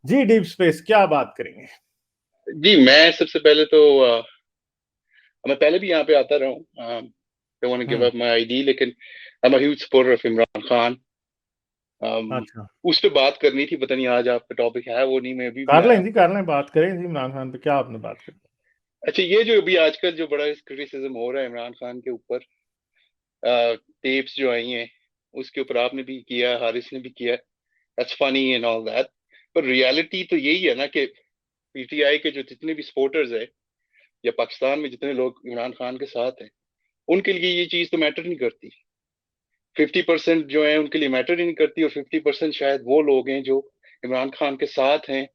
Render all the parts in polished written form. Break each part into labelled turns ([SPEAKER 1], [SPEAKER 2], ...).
[SPEAKER 1] जी deep space क्या बात करेंगे?
[SPEAKER 2] जी मैं सबसे पहले तो मैं पहले भी यहाँ पे आता रहा हूँ। Don't want to give
[SPEAKER 1] hmm.
[SPEAKER 2] Up my ID, लेकिन I am a huge supporter of Imran Khan.
[SPEAKER 1] अच्छा,
[SPEAKER 2] उस पे बात करनी थी, पता नहीं आज आपका टॉपिक है वो नहीं, मैं अभी भी
[SPEAKER 1] कर
[SPEAKER 2] आया
[SPEAKER 1] लें जी,
[SPEAKER 2] हूँ।
[SPEAKER 1] कर लें, बात करें जी। इमरान खान पे क्या आपने बात करी?
[SPEAKER 2] अच्छा, ये जो अभी आजकल जो बड़ा क्रिटिसिज्म हो रहा है इमरान खान के ऊपर, टेप्स जो आई हैं उसके ऊपर आपने भी किया, हारिस ने भी किया, that's funny and all that. पर रियलिटी तो यही है ना कि पीटीआई के जो जितने भी सपोर्टर्स है या पाकिस्तान में जितने लोग इमरान खान के साथ हैं, उनके लिए ये चीज तो मैटर नहीं करती। 50% जो है उनके लिए मैटर ही नहीं करती, और 50% शायद वो लोग हैं जो इमरान खान के साथ हैं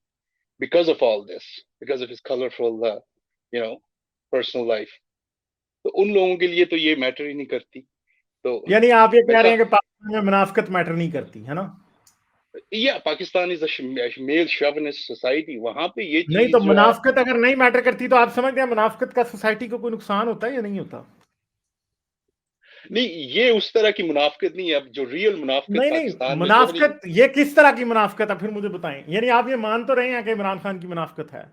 [SPEAKER 2] because of all this, because of his colourful personal life. तो उन लोगों के लिए तो ये मैटर ही नहीं करती। तो
[SPEAKER 1] यानी आप ये
[SPEAKER 2] मैं
[SPEAKER 1] कह रहे हैं कि पाकिस्तान में मुनाफिकत मैटर नहीं करती है ना?
[SPEAKER 2] या Pakistan is male chauvinist society, वहां पे ये
[SPEAKER 1] नहीं तो
[SPEAKER 2] चीज जो है।
[SPEAKER 1] मुनाफिकत अगर नहीं मैटर करती तो आप समझते हैं मुनाफिकत का सोसाइटी को कोई नुकसान होता है या नहीं होता?
[SPEAKER 2] नहीं, ये उस तरह की मुनाफिकत नहीं है। अब जो रियल मुनाफिकत
[SPEAKER 1] नहीं नहीं,
[SPEAKER 2] पाकिस्तान में जो है नहीं।
[SPEAKER 1] मुनाफिकत ये किस तरह की मुनाफिकत है फिर मुझे बताएं। यानी आप ये मान तो रहे हैं कि इमरान खान की मुनाफिकत है?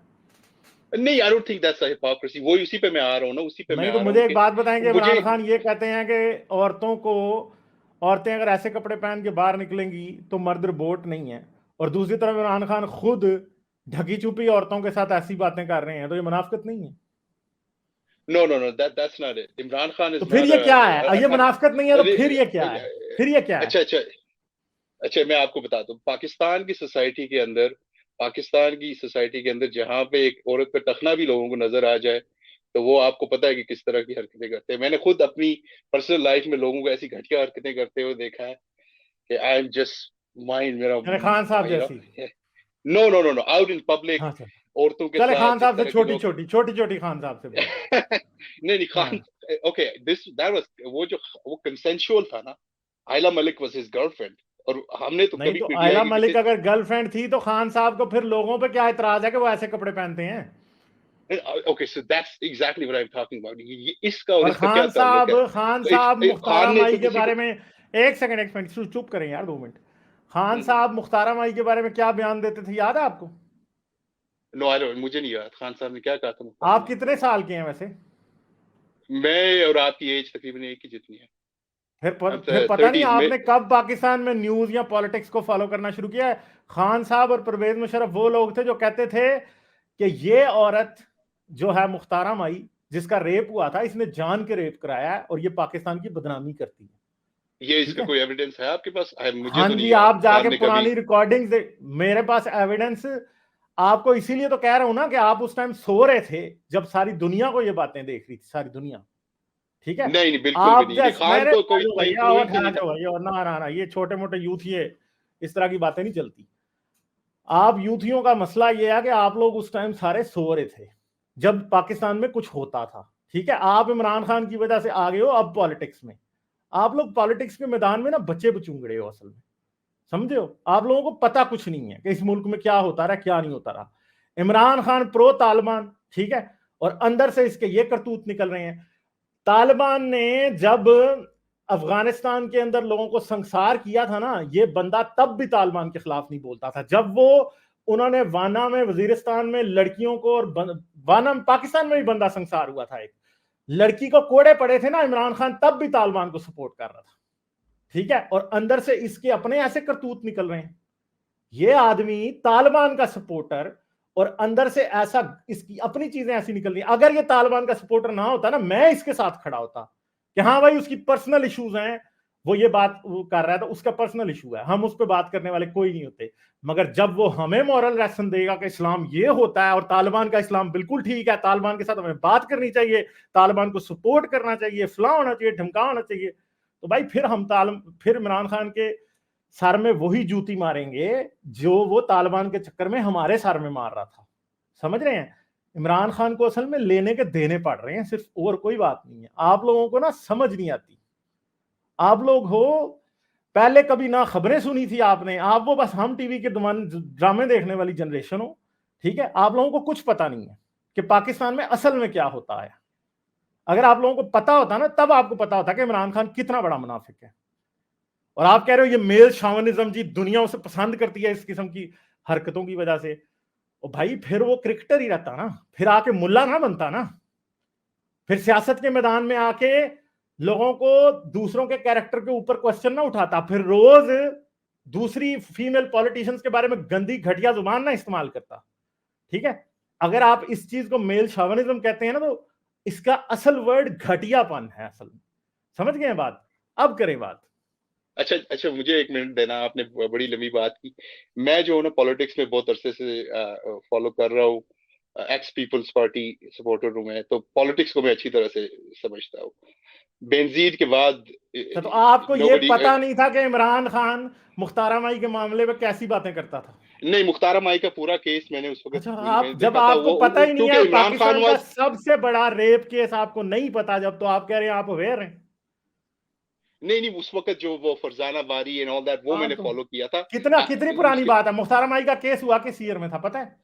[SPEAKER 2] नहीं, I don't think that's hypocrisy. वही उसी पे मैं आ रहा हूँ ना, उसी पे मैं
[SPEAKER 1] नहीं तो
[SPEAKER 2] आ रहा हूँ
[SPEAKER 1] मुझे एक
[SPEAKER 2] कि
[SPEAKER 1] बात बताएं कि
[SPEAKER 2] मुझे।
[SPEAKER 1] इमरान खान ये कहते हैं कि औरतें अगर ऐसे कपड़े पहन के बाहर निकलेंगी तो मर्द रोबोट नहीं है, और दूसरी तरफ इमरान खान खुद ढकी छुपी औरतों के साथ ऐसी बातें कर रहे हैं, तो ये मुनाफिकत नहीं है?
[SPEAKER 2] No no no, that's not it. Imran Khan
[SPEAKER 1] तो
[SPEAKER 2] इज
[SPEAKER 1] फिर
[SPEAKER 2] नॉट
[SPEAKER 1] ये क्या है? ये
[SPEAKER 2] अ
[SPEAKER 1] मुनाफिकत नहीं है तो
[SPEAKER 2] अरे,
[SPEAKER 1] फिर ये क्या है? फिर ये क्या है?
[SPEAKER 2] अच्छा अच्छा। अच्छा, मैं आपको बताता हूँ, पाकिस्तान की सोसाइटी के अंदर जहां पे एक औरत पे टखना भी लोगों को नजर आ जाए, तो वो आपको पता है कि किस तरह की हरकतें करते हैं। मैंने खुद अपनी पर्सनल लाइफ में लोगों को ऐसी घटिया हरकतें करते हुए देखा है कि आई एम जस्ट माइंड मेरा,
[SPEAKER 1] यानी खान साहब
[SPEAKER 2] यू नो।
[SPEAKER 1] जैसी?
[SPEAKER 2] No no no no, out in public,
[SPEAKER 1] हाँ सर।
[SPEAKER 2] औरतों के
[SPEAKER 1] चले
[SPEAKER 2] साथ
[SPEAKER 1] खान
[SPEAKER 2] जिस
[SPEAKER 1] साहब से
[SPEAKER 2] तरह के
[SPEAKER 1] छोटी
[SPEAKER 2] लोग।
[SPEAKER 1] छोटी छोटी छोटी खान साहब से बात।
[SPEAKER 2] नहीं नहीं, खान।
[SPEAKER 1] हाँ।
[SPEAKER 2] ओके, दिस दैट वाज वो कंसेंशुअल था ना। आयला मलिक वाज हिज गर्लफ्रेंड, और हमने तो
[SPEAKER 1] नहीं
[SPEAKER 2] कभी
[SPEAKER 1] तो
[SPEAKER 2] पीटीआई
[SPEAKER 1] आयला
[SPEAKER 2] के
[SPEAKER 1] मलिक
[SPEAKER 2] किसी।
[SPEAKER 1] अगर गर्लफ्रेंड थी तो खान साहब को फिर लोगों पे क्या इतराज है कि वो ऐसे कपड़े पहनते हैं?
[SPEAKER 2] Okay, so that's exactly what I am talking about. ये इसका और
[SPEAKER 1] और
[SPEAKER 2] इसका क्या ताल्लुक है?
[SPEAKER 1] खान
[SPEAKER 2] तो
[SPEAKER 1] साहब
[SPEAKER 2] खान
[SPEAKER 1] मुख्तारा
[SPEAKER 2] ने
[SPEAKER 1] माई
[SPEAKER 2] तो
[SPEAKER 1] के
[SPEAKER 2] किसी को।
[SPEAKER 1] बारे में, एक मिनट चुप करें यार, 2 मिनट। खान
[SPEAKER 2] नो
[SPEAKER 1] साहब मुख्तारा माई के बारे में क्या बयान देते थे, याद है आपको?
[SPEAKER 2] आई डोंट, मुझे नहीं याद खान साहब ने क्या कहा था मुख्तार
[SPEAKER 1] आप
[SPEAKER 2] अहमद के
[SPEAKER 1] कितने
[SPEAKER 2] बारे
[SPEAKER 1] साल के हैं वैसे?
[SPEAKER 2] में। मैं और आपकी एज तकरीबन एक ही जितनी है।
[SPEAKER 1] फिर पता नहीं
[SPEAKER 2] 30s में।
[SPEAKER 1] आपने कब पाकिस्तान में न्यूज या पॉलिटिक्स को फॉलो करना शुरू किया है। खान साहब और परवेज मुशर्रफ वो लोग थे जो कहते थे कि ये औरत जो है मुख्तारा माई, जिसका रेप हुआ था, इसने जान के रेप कराया है और ये पाकिस्तान की बदनामी करती है।
[SPEAKER 2] ये
[SPEAKER 1] ठीक
[SPEAKER 2] इसका
[SPEAKER 1] है।
[SPEAKER 2] कोई एविडेंस है आपके पास? मुझे
[SPEAKER 1] हाँ
[SPEAKER 2] तो नहीं
[SPEAKER 1] जी,
[SPEAKER 2] याद
[SPEAKER 1] आप जाके
[SPEAKER 2] खान ने कभी।
[SPEAKER 1] पुरानी रिकॉर्डिंग्स दे। मेरे पास एविडेंस। आपको इसीलिए तो कह रहा हूं ना कि आप उस टाइम सो रहे थे जब सारी दुनिया को ये बातें देख रही थी, सारी दुनिया। ठीक है।
[SPEAKER 2] नहीं नहीं, बिल्कुल भी
[SPEAKER 1] आप
[SPEAKER 2] नहीं, नहीं
[SPEAKER 1] जैसे
[SPEAKER 2] खान
[SPEAKER 1] मेरे
[SPEAKER 2] को कोई
[SPEAKER 1] भैया और
[SPEAKER 2] इन्फ्लुएंस ही
[SPEAKER 1] ठहरा
[SPEAKER 2] नहीं था।
[SPEAKER 1] जाओ भैया, और ना ना ना, ये छोटे मोटे यूथ ये इस तरह की बातें नहीं चलती। आप यूथियों का मसला ये है कि आप लोग उस टाइम सारे सो रहे थे जब पाकिस्तान में कुछ होता था। ठीक है। आप इमरान खान की वजह से आ गए हो अब पॉलिटिक्स में। आप लोग पॉलिटिक्स के मैदान में ना बच्चे बचूंगड़े हो असल में। समझे हो? आप लोगों को पता कुछ नहीं है कि इस मुल्क में क्या होता रहा, क्या नहीं होता रहा। इमरान खान प्रो तालिबान, ठीक है, और अंदर से इसके ये करतूत निकल रहे हैं। तालिबान ने जब अफगानिस्तान के अंदर लोगों को संसार किया था ना, ये बंदा तब भी तालिबान के खिलाफ नहीं बोलता था। जब वो उन्होंने वाना में, वजीरिस्तान में लड़कियों को, और वाना में पाकिस्तान में भी बंदा संसार हुआ था, एक लड़की को कोड़े पड़े थे ना, इमरान खान तब भी तालिबान को सपोर्ट कर रहा था। ठीक है। और अंदर से इसके अपने ऐसे करतूत निकल रहे हैं। ये आदमी तालिबान का सपोर्टर, और अंदर से ऐसा इसकी अपनी चीजें ऐसी निकल रही। अगर ये तालिबान का सपोर्टर ना होता ना, मैं इसके साथ खड़ा होता कि हाँ भाई उसकी पर्सनल इश्यूज हैं, वो ये बात वो कर रहा है तो उसका पर्सनल इशू है, हम उस पर बात करने वाले कोई नहीं होते। मगर जब वो हमें मॉरल लेसन देगा कि इस्लाम ये होता है और तालिबान का इस्लाम बिल्कुल ठीक है, तालिबान के साथ हमें बात करनी चाहिए, तालिबान को सपोर्ट करना चाहिए, फलां होना चाहिए, ढमका होना चाहिए, तो भाई फिर इमरान खान के सर में वही जूती मारेंगे जो वो तालिबान के चक्कर में हमारे सर में मार रहा था। समझ रहे हैं? इमरान खान को असल में लेने के देने पड़ रहे हैं सिर्फ, और कोई बात नहीं है। आप लोगों को ना समझ नहीं आती। आप लोग हो, पहले कभी ना खबरें सुनी थी आपने, आप वो बस हम टीवी के ड्रामे देखने वाली जनरेशन हो। ठीक है। आप लोगों को कुछ पता नहीं है कि पाकिस्तान में असल में क्या होता है। अगर आप लोगों को पता होता ना, तब आपको पता होता कि इमरान खान कितना बड़ा मुनाफिक है। और आप कह रहे हो ये मेल शॉविनिज्म जी, दुनिया उसे पसंद करती है इस किस्म की हरकतों की वजह से, और भाई फिर वो क्रिकेटर ही रहता ना, फिर आके मुल्ला ना बनता ना, फिर सियासत के मैदान में आके लोगों को दूसरों के कैरेक्टर के ऊपर क्वेश्चन ना उठाता, फिर रोज दूसरी फीमेल पॉलिटिशियंस के बारे में गंदी घटिया जुबान ना इस्तेमाल करता। ठीक है, अगर आप इस चीज को मेल शॉविनिज्म कहते हैं ना, तो इसका असल वर्ड घटियापन है असल में। समझ गए बात? अब करें बात।
[SPEAKER 2] अच्छा अच्छा, मुझे 1 मिनट देना, आपने बड़ी लंबी बात की। मैं जो है ना पॉलिटिक्स में बहुत अरसे से फॉलो कर रहा हूँ, एक्स पीपल्स पार्टी सपोर्टर हूँ मैं, तो पॉलिटिक्स को मैं अच्छी तरह से समझता हूँ। बेनजीर के बाद
[SPEAKER 1] तो आपको ये
[SPEAKER 2] नोबडी,
[SPEAKER 1] पता नहीं था कि इमरान खान मुख्तारा माई के मामले में कैसी बातें करता था?
[SPEAKER 2] नहीं, मुख्तारा माई का पूरा केस मैंने उस वक्त
[SPEAKER 1] अच्छा,
[SPEAKER 2] मैंने
[SPEAKER 1] आप जब
[SPEAKER 2] देखा था,
[SPEAKER 1] आपको पता
[SPEAKER 2] वो
[SPEAKER 1] ही नहीं
[SPEAKER 2] क्योंकि
[SPEAKER 1] है
[SPEAKER 2] इमरान खान
[SPEAKER 1] पाकिस्तान का
[SPEAKER 2] वाज,
[SPEAKER 1] सबसे बड़ा रेप केस आपको नहीं पता, जब तो आप कह रहे हैं आप अवेयर हैं।
[SPEAKER 2] नहीं नहीं, उस वक्त जो वो फरजाना बारी एंड ऑल दैट वो
[SPEAKER 1] हाँ,
[SPEAKER 2] मैंने
[SPEAKER 1] तो
[SPEAKER 2] फॉलो किया था।
[SPEAKER 1] कितनी पुरानी
[SPEAKER 2] उसके
[SPEAKER 1] बात है, मुख्तारा माई का केस हुआ किस ईयर में था पता है?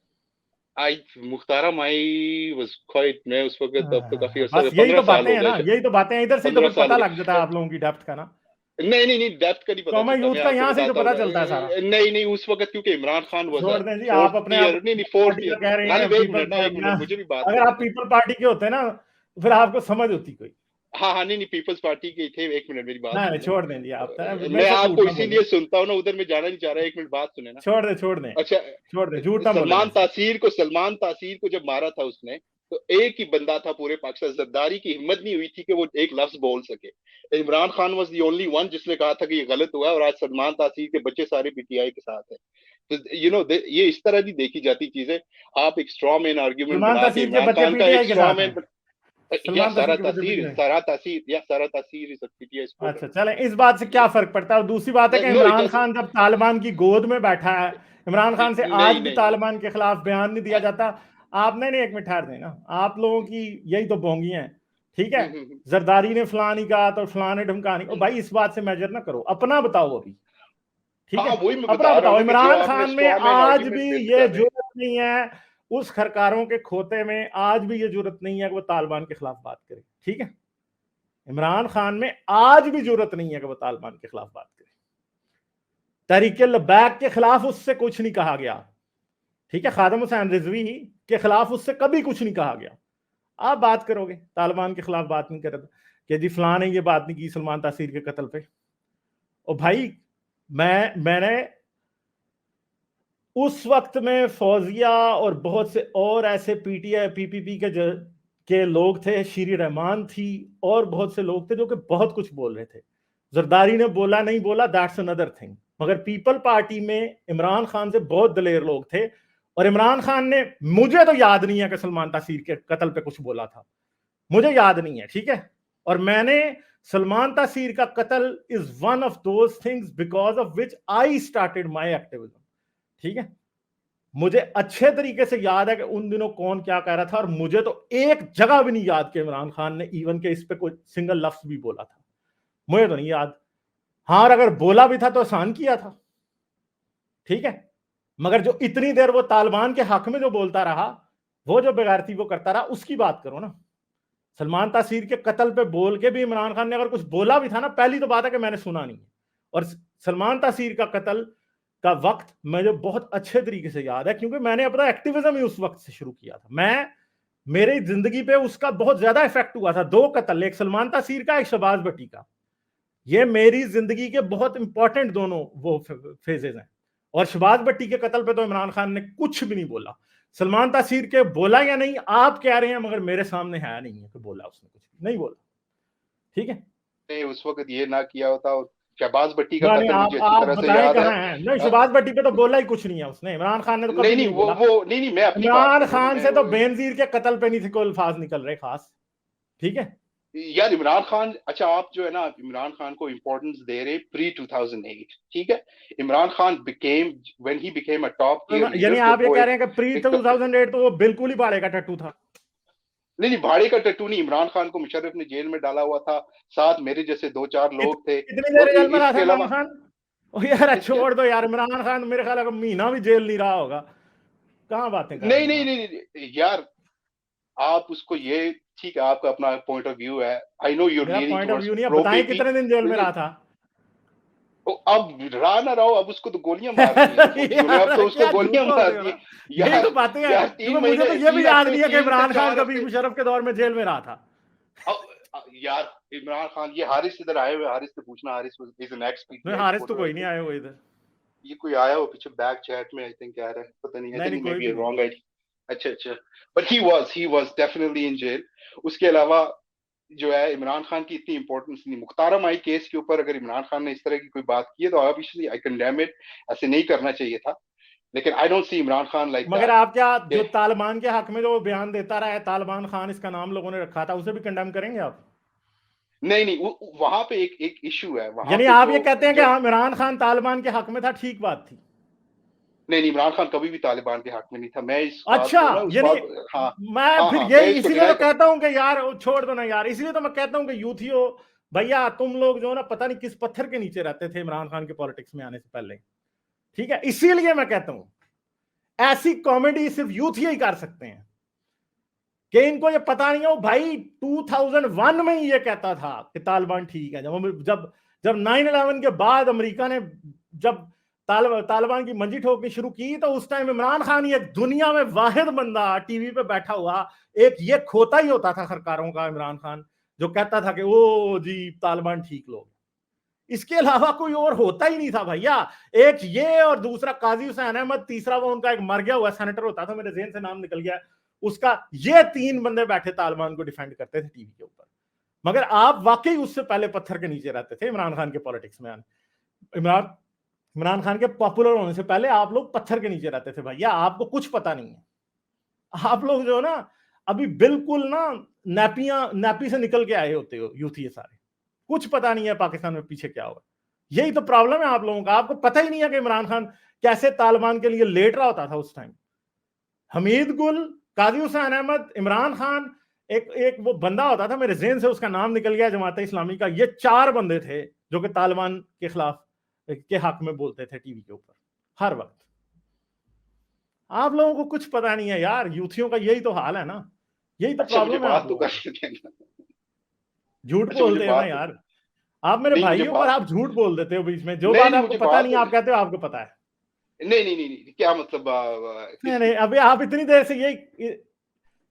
[SPEAKER 2] आई मुख्तारा माई वाज क्वाइट, मैं उस वक्त, अब तो काफी अर्सा,
[SPEAKER 1] बस यही
[SPEAKER 2] 15
[SPEAKER 1] तो
[SPEAKER 2] साल
[SPEAKER 1] बातें
[SPEAKER 2] हो
[SPEAKER 1] हैं
[SPEAKER 2] गए,
[SPEAKER 1] ना, यही तो बातें हैं, इधर से ही तो
[SPEAKER 2] 15
[SPEAKER 1] फिर
[SPEAKER 2] साल
[SPEAKER 1] पता
[SPEAKER 2] हो
[SPEAKER 1] लग जाता है
[SPEAKER 2] गए।
[SPEAKER 1] आप लोगों की डेप्थ का ना।
[SPEAKER 2] नहीं नहीं नहीं, डेप्थ का नहीं पता
[SPEAKER 1] कौमा
[SPEAKER 2] चलता,
[SPEAKER 1] यूथ
[SPEAKER 2] मैं
[SPEAKER 1] का
[SPEAKER 2] आपको
[SPEAKER 1] यहाँ से ही तो
[SPEAKER 2] बताता
[SPEAKER 1] पता
[SPEAKER 2] हूँ।
[SPEAKER 1] चलता है सारा।
[SPEAKER 2] नहीं नहीं, उस वक्त क्योंकि इमरान खान वाज
[SPEAKER 1] छोड़ दें जी, आप
[SPEAKER 2] फोर्थ
[SPEAKER 1] अपने आप
[SPEAKER 2] ईयर, नहीं नहीं, फोर्थ
[SPEAKER 1] पार्टी का
[SPEAKER 2] ईयर।
[SPEAKER 1] कह रहे हैं,
[SPEAKER 2] गालिब, एक
[SPEAKER 1] पीपल
[SPEAKER 2] मिनट ना, एक मिनट, मुझे भी बात
[SPEAKER 1] अगर
[SPEAKER 2] करने
[SPEAKER 1] आप
[SPEAKER 2] दें।
[SPEAKER 1] पीपल पार्टी के होते ना, तो फिर आपको समझ होती कोई।
[SPEAKER 2] हाँ हाँ, नहीं नहीं, पीपल्स पार्टी के थे, 1 मिनट मेरी बात
[SPEAKER 1] नहीं
[SPEAKER 2] सुन
[SPEAKER 1] नहीं,
[SPEAKER 2] लें।
[SPEAKER 1] छोड़ दें जी, आप मेरे
[SPEAKER 2] मैं
[SPEAKER 1] से झूठ
[SPEAKER 2] आपको
[SPEAKER 1] ना बोलें।
[SPEAKER 2] इसीलिए सुनता हूँ ना, उधर मैं जाना नहीं चाह रहा, 1 मिनट बात सुने ना।
[SPEAKER 1] छोड़ दें, छोड़ दें,
[SPEAKER 2] अच्छा,
[SPEAKER 1] छोड़ दें, झूठ ना बोले मेरे से।
[SPEAKER 2] सलमान तासीर को जब मारा था उसने, तो एक ही बंदा था पूरे पाकिस्तान, जरदारी की हिम्मत नहीं हुई थी कि वो एक लफ्ज बोल सके। Imran Khan was the only one जिसने कहा था कि ये गलत हुआ है, और आज सलमान तासीर के बच्चे सारे पीटीआई के साथ है। तो ये इस तरह नहीं देखी जाती चीजें। आप एक स्ट्रॉ मैन आर्ग्यूमेंट
[SPEAKER 1] सलमान
[SPEAKER 2] बना के
[SPEAKER 1] तासीर के
[SPEAKER 2] इमरान
[SPEAKER 1] बच्चे
[SPEAKER 2] खान का एक
[SPEAKER 1] पीटीआई के
[SPEAKER 2] स्ट्रॉ
[SPEAKER 1] साथ हैं?
[SPEAKER 2] मैन, या
[SPEAKER 1] सलमान तासीर के बच्चे पीटीआई?
[SPEAKER 2] सारा तासीर इज अ पीटीआई
[SPEAKER 1] अच्छा,
[SPEAKER 2] सपोर्टर।
[SPEAKER 1] चलें, इस बात से क्या फर्क पड़ता है? और दूसरी बात है कि
[SPEAKER 2] no, it
[SPEAKER 1] Imran
[SPEAKER 2] doesn't.
[SPEAKER 1] Khan जब तालिबान की गोद में बैठा है, इमरान खान से आज
[SPEAKER 2] नहीं
[SPEAKER 1] भी
[SPEAKER 2] नहीं
[SPEAKER 1] तालिबान के खिलाफ बयान नहीं दिया जाता। आपने नहीं, एक मिनट ठहर देना, आप लोगों की यही तो बोंगी हैं। ठीक है, जरदारी ने फलां नहीं कहा तो फलां ने ढमका नहीं, ओ भाई इस बात से मेजर ना करो, अपना बताओ अभी। ठीक है,
[SPEAKER 2] हाँ, वही मैं
[SPEAKER 1] अपना
[SPEAKER 2] बता रहा हूँ
[SPEAKER 1] बताओ,
[SPEAKER 2] ना कि जो
[SPEAKER 1] इमरान
[SPEAKER 2] आपने
[SPEAKER 1] खान में
[SPEAKER 2] स्ट्रॉ मैन
[SPEAKER 1] आज भी
[SPEAKER 2] आर्ग्यूमेंट बिल्ड
[SPEAKER 1] ये
[SPEAKER 2] कर रहे हैं।
[SPEAKER 1] जरूरत नहीं है, उस खरकारों के खोते में आज भी ये जरूरत नहीं है कि वो तालिबान के खिलाफ बात करे। ठीक है, इमरान खान में आज भी जरूरत नहीं है कि वो तालिबान के खिलाफ बात करे। तहरीक लबैक के खिलाफ उससे कुछ नहीं कहा गया। ठीक है, खादम हुसैन रिजवी के खिलाफ उससे कभी कुछ नहीं कहा गया। आप बात करोगे तालिबान के खिलाफ बात नहीं कर रहे कि जी फलां ने ये बात नहीं की सलमान तासीर के कत्ल पे। और भाई मैंने उस वक्त में फौजिया और बहुत से और ऐसे पीटीआई पीपीपी के लोग थे, शीरी रहमान थी और बहुत से लोग थे जो कि बहुत कुछ बोल रहे थे। जरदारी ने बोला नहीं बोला, दैट्स अनदर थिंग, मगर पीपल पार्टी में इमरान खान से बहुत दलेर लोग थे। और इमरान खान ने, मुझे तो याद नहीं है कि सलमान तासीर के कत्ल पे कुछ बोला था, मुझे याद नहीं है। ठीक है, और मैंने सलमान तासीर का कत्ल is one of those things because of which I started my activism. ठीक है, मुझे अच्छे तरीके से याद है कि उन दिनों कौन क्या कह रहा था, और मुझे तो एक जगह भी नहीं याद कि इमरान खान ने इवन के इस पे कोई सिंगल लफ्ज भी बोला था, मुझे तो नहीं याद। हाँ, और अगर बोला भी था तो आसान किया था। ठीक है, मगर जो इतनी देर वो तालिबान के हक में जो बोलता रहा, वो जो बेगैरती वो करता रहा, उसकी बात करो ना। सलमान तासीर के कत्ल पे बोल के भी इमरान खान ने अगर कुछ बोला भी था ना, पहली तो बात है कि मैंने सुना नहीं। और सलमान तासीर का कत्ल का वक्त मुझे बहुत अच्छे तरीके से याद है, क्योंकि मैंने अपना एक्टिविज्म ही उस वक्त से शुरू किया था। मेरी जिंदगी पे उसका बहुत ज्यादा इफेक्ट हुआ था। 2 कत्ल, एक सलमान तासीर का, एक शहबाज भट्टी का, ये मेरी जिंदगी के बहुत इंपॉर्टेंट दोनों वो फेजेज हैं। और शहबाज भट्टी के कत्ल पे तो इमरान खान ने कुछ भी नहीं बोला। सलमान तासीर के बोला या नहीं आप कह रहे हैं, मगर मेरे सामने है नहीं है कि बोला, उसने कुछ नहीं बोला। ठीक है,
[SPEAKER 2] उस वक्त ये ना किया होता, और शहबाज भट्टी का
[SPEAKER 1] नहीं,
[SPEAKER 2] कत्ल मुझे अच्छी
[SPEAKER 1] आप
[SPEAKER 2] तरह से
[SPEAKER 1] बताएं
[SPEAKER 2] याद है।
[SPEAKER 1] कहाँ है? नहीं, शहबाज भट्टी पे तो बोला ही कुछ नहीं है उसने, इमरान खान ने तो
[SPEAKER 2] नहीं
[SPEAKER 1] कभी
[SPEAKER 2] नहीं,
[SPEAKER 1] नहीं बोला।
[SPEAKER 2] नहीं नहीं, मैं अपनी बात
[SPEAKER 1] इमरान
[SPEAKER 2] कर रहा हूँ ना,
[SPEAKER 1] खान से तो बेनजीर के कत्ल पे नहीं थे कोई अल्फाज निकल रहे खास। ठीक है,
[SPEAKER 2] यार इमरान खान, अच्छा आप जो है ना इमरान खान को इंपॉर्टेंस दे रहे प्री 2008, ठीक है। Imran Khan became, when he became a top tier
[SPEAKER 1] यानी
[SPEAKER 2] लीडर,
[SPEAKER 1] आप
[SPEAKER 2] जब
[SPEAKER 1] ये
[SPEAKER 2] वो
[SPEAKER 1] कह रहे हैं कि प्री 2008 तो वो बिल्कुल ही बाड़े का टट्टू था?
[SPEAKER 2] नहीं नहीं, भाड़े का टट्टू नहीं, इमरान खान को मुशर्रफ ने जेल में डाला हुआ था, साथ मेरे जैसे 2-4 लोग थे।
[SPEAKER 1] कितनी देर जेल में रहा था
[SPEAKER 2] इसके
[SPEAKER 1] इमरान
[SPEAKER 2] अलावा
[SPEAKER 1] खान? ओ यार
[SPEAKER 2] किसके,
[SPEAKER 1] छोड़ दो यार, इमरान खान मेरे ख्याल है महीना भी जेल नहीं रहा होगा। कहाँ बातें कर रहे
[SPEAKER 2] नहीं
[SPEAKER 1] हैं
[SPEAKER 2] नहीं
[SPEAKER 1] आप?
[SPEAKER 2] नहीं नहीं यार, आप उसको ये, ठीक है आपका अपना पॉइंट ऑफ व्यू है, आई नो यूर
[SPEAKER 1] मेरा
[SPEAKER 2] leaning
[SPEAKER 1] point of
[SPEAKER 2] towards
[SPEAKER 1] view नहीं है,
[SPEAKER 2] प्रो
[SPEAKER 1] बताएं
[SPEAKER 2] पीपी।
[SPEAKER 1] कितने दिन जेल में
[SPEAKER 2] नहीं,
[SPEAKER 1] रहा था?
[SPEAKER 2] अब रहा ना रहो, अब उसको तो गोलियां मार दी हैं फौजियों ने, अब तो उसको
[SPEAKER 1] क्या झूठ
[SPEAKER 2] गोलियां
[SPEAKER 1] बोल
[SPEAKER 2] मार
[SPEAKER 1] रहे हो
[SPEAKER 2] दी
[SPEAKER 1] ना, यही
[SPEAKER 2] यार।
[SPEAKER 1] तो बातें हैं।
[SPEAKER 2] यार
[SPEAKER 1] क्योंकि मुझे तो ये भी याद नहीं है कि इमरान खान कभी मुशर्रफ के दौर में जेल में रहा था।
[SPEAKER 2] यार इमरान खान, ये हारिस इधर आए हुए, हारिस से पूछना, हारिस इज एन एक्स
[SPEAKER 1] नहीं,
[SPEAKER 2] पीटीआई
[SPEAKER 1] हारिस तो
[SPEAKER 2] रिपोर्टर आई
[SPEAKER 1] कोई नहीं
[SPEAKER 2] थिंक।
[SPEAKER 1] आया हुआ इधर।
[SPEAKER 2] ये कोई आया हो पीछे बैक चैट में, आई थिंक कह रहा है, पता नहीं, आई
[SPEAKER 1] नहीं नहीं,
[SPEAKER 2] थिंक मे
[SPEAKER 1] कोई
[SPEAKER 2] बी
[SPEAKER 1] भी नहीं।
[SPEAKER 2] Wrong ID. अच्छा अच्छा, but he was definitely in jail. उसके अलावा जो है इमरान खान की इतनी इंपॉर्टेंस नहीं। मुख्तार माई केस के ऊपर अगर इमरान खान ने इस तरह की कोई बात की है तो ऑब्वियसली आई कंडेम इट, ऐसे नहीं करना चाहिए था। लेकिन I don't see Imran Khan like
[SPEAKER 1] मगर
[SPEAKER 2] दैट।
[SPEAKER 1] आप क्या, जो तालिबान के हक में जो बयान देता रहा है, तालिबान खान इसका नाम लोगों ने रखा था, उसे भी कंडेम करेंगे आप?
[SPEAKER 2] नहीं नहीं, वहां पे एक इशू है वहां
[SPEAKER 1] यानी
[SPEAKER 2] पे
[SPEAKER 1] आप
[SPEAKER 2] जो
[SPEAKER 1] ये कहते हैं कि
[SPEAKER 2] जो
[SPEAKER 1] इमरान खान तालिबान के हक में था, ठीक बात थी?
[SPEAKER 2] नहीं नहीं, इमरान खान कभी भी तालिबान के हक में नहीं था। मैं इस बात
[SPEAKER 1] अच्छा,
[SPEAKER 2] को ना, उस
[SPEAKER 1] यानी
[SPEAKER 2] बात, हाँ
[SPEAKER 1] मैं
[SPEAKER 2] हाँ
[SPEAKER 1] फिर
[SPEAKER 2] हाँ, मैं
[SPEAKER 1] यही
[SPEAKER 2] इसको
[SPEAKER 1] इसीलिए तो
[SPEAKER 2] डिनाई कर।
[SPEAKER 1] कहता हूं कि यार वो छोड़ दो ना यार। इसीलिए तो मैं कहता हूं कि यूथियो, भैया तुम लोग जो ना पता नहीं किस पत्थर के नीचे रहते थे इमरान खान के पॉलिटिक्स में आने से पहले। ठीक है, इसीलिए मैं कहता हूं ऐसी कॉमेडी सिर्फ यूथ ही कर सकते हैं कि इनको ये पता नहीं है। वो भाई 2001 में ही ये कहता था कि तालिबान ठीक है। जब जब जब 9/11 के बाद अमेरिका ने जब तालिबान की मंजी ठोकनी शुरू की, तो उस टाइम इमरान खान ये दुनिया में वाहिद बंदा टीवी पे बैठा हुआ, एक ये खोता ही होता था सरकारों का, इमरान खान, जो कहता था कि ओ जी तालिबान ठीक लोग। इसके अलावा कोई और होता ही नहीं था भैया। एक ये, और दूसरा काजी हुसैन अहमद, तीसरा वो उनका एक मर गया हुआ सेनेटर होता था, मेरे जेहन से नाम निकल गया उसका। ये 3 बंदे बैठे तालिबान को डिफेंड करते थे टीवी के ऊपर। मगर आप वाकई उससे पहले पत्थर के नीचे रहते थे इमरान खान के पॉलिटिक्स में आने। इमरान इमरान खान के पॉपुलर होने से पहले आप लोग पत्थर के नीचे रहते थे भैया, आपको कुछ पता नहीं है। आप लोग जो ना अभी बिल्कुल ना नैपी से निकल के आए होते हो यूथ, ये सारे कुछ पता नहीं है पाकिस्तान में पीछे क्या होगा। यही तो प्रॉब्लम है आप लोगों का, आपको पता ही नहीं है कि इमरान खान कैसे तालिबान के लिए लेट रहा होता था उस टाइम। हमीद गुल, काजी हुसैन अहमद, इमरान खान, एक एक वो बंदा होता था, मेरे जेहन से उसका नाम निकल गया, जमात इस्लामी का। ये 4 बंदे थे जो कि तालिबान के खिलाफ के हक में बोलते थे टीवी के ऊपर हर वक्त। आप लोगों को कुछ पता नहीं है यार, यूथियों का यही तो हाल है ना, यही तो
[SPEAKER 2] अच्छा मुझे
[SPEAKER 1] प्रॉब्लम है आप
[SPEAKER 2] बात तो
[SPEAKER 1] लोगों को।
[SPEAKER 2] करने देना।
[SPEAKER 1] झूठ
[SPEAKER 2] अच्छा मुझे
[SPEAKER 1] बोलते हो ना
[SPEAKER 2] बात तो,
[SPEAKER 1] यार, आप मेरे
[SPEAKER 2] नहीं मुझे
[SPEAKER 1] भाई हो, पर
[SPEAKER 2] बात,
[SPEAKER 1] आप झूठ बोल देते हो बीच में। जो
[SPEAKER 2] नहीं
[SPEAKER 1] बात
[SPEAKER 2] नहीं
[SPEAKER 1] आपको
[SPEAKER 2] मुझे
[SPEAKER 1] पता
[SPEAKER 2] बात,
[SPEAKER 1] नहीं आप कहते हो आपको पता है।
[SPEAKER 2] नहीं नहीं नहीं नहीं, क्या मतलब
[SPEAKER 1] नहीं
[SPEAKER 2] किस,
[SPEAKER 1] नहीं, अभी आप इतनी देर से यही,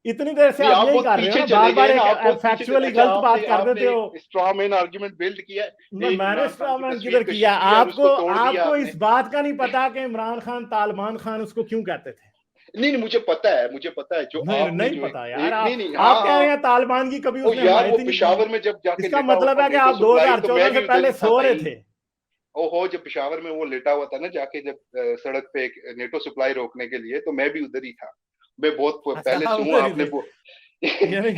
[SPEAKER 1] इतनी देर से
[SPEAKER 2] नहीं
[SPEAKER 1] आप
[SPEAKER 2] आप
[SPEAKER 1] यही
[SPEAKER 2] बहुत
[SPEAKER 1] कर रहे हो
[SPEAKER 2] पीछे
[SPEAKER 1] ना,
[SPEAKER 2] चले
[SPEAKER 1] बार बार
[SPEAKER 2] गए ना,
[SPEAKER 1] एक
[SPEAKER 2] आप बहुत पीछे चले,
[SPEAKER 1] फैक्चुअली
[SPEAKER 2] अच्छा
[SPEAKER 1] गलत बात
[SPEAKER 2] आपने
[SPEAKER 1] कर
[SPEAKER 2] आपने
[SPEAKER 1] देते हो।
[SPEAKER 2] एक स्ट्रॉ मैन आर्गुमेंट बिल्ड किया है,
[SPEAKER 1] मैं
[SPEAKER 2] एक
[SPEAKER 1] मैंने
[SPEAKER 2] इमरान खान की
[SPEAKER 1] स्ट्रॉमैन किधर
[SPEAKER 2] तस्वीर
[SPEAKER 1] किया?
[SPEAKER 2] कशी की है और उसको
[SPEAKER 1] आपको
[SPEAKER 2] तोड़ दिया
[SPEAKER 1] आपको
[SPEAKER 2] आपने।
[SPEAKER 1] इस बात का नहीं पता कि इमरान खान तालिबान खान उसको क्यों कहते थे?
[SPEAKER 2] नहीं नहीं, मुझे पता है जो
[SPEAKER 1] नहीं
[SPEAKER 2] आपने
[SPEAKER 1] नहीं
[SPEAKER 2] जो
[SPEAKER 1] पता यार।
[SPEAKER 2] एक, नहीं नहीं,
[SPEAKER 1] आप
[SPEAKER 2] हाँ
[SPEAKER 1] कह रहे
[SPEAKER 2] हाँ,
[SPEAKER 1] हैं तालिबान की कभी
[SPEAKER 2] ओ
[SPEAKER 1] उसने
[SPEAKER 2] यार वो
[SPEAKER 1] हमायत ही नहीं की।
[SPEAKER 2] पिशावर में जब जाके
[SPEAKER 1] इसका
[SPEAKER 2] लेटा हुआ
[SPEAKER 1] मतलब
[SPEAKER 2] था
[SPEAKER 1] है कि
[SPEAKER 2] नेटो
[SPEAKER 1] आप
[SPEAKER 2] सप्लाई, तो मैं
[SPEAKER 1] 2014 से
[SPEAKER 2] भी उधर
[SPEAKER 1] पहले
[SPEAKER 2] ही था
[SPEAKER 1] सो रहे
[SPEAKER 2] भाई।
[SPEAKER 1] थे।
[SPEAKER 2] ओहो, जब पिशावर में वो लेटा हुआ था ना जाके, जब सड़क पे एक नेटो सप्लाई रोकने के लिए, तो मैं भी उधर ही था। मैं बहुत
[SPEAKER 1] अच्छा,
[SPEAKER 2] पहले से
[SPEAKER 1] आप
[SPEAKER 2] हूँ,
[SPEAKER 1] उधर ही
[SPEAKER 2] आपने
[SPEAKER 1] थे।
[SPEAKER 2] वो
[SPEAKER 1] यानी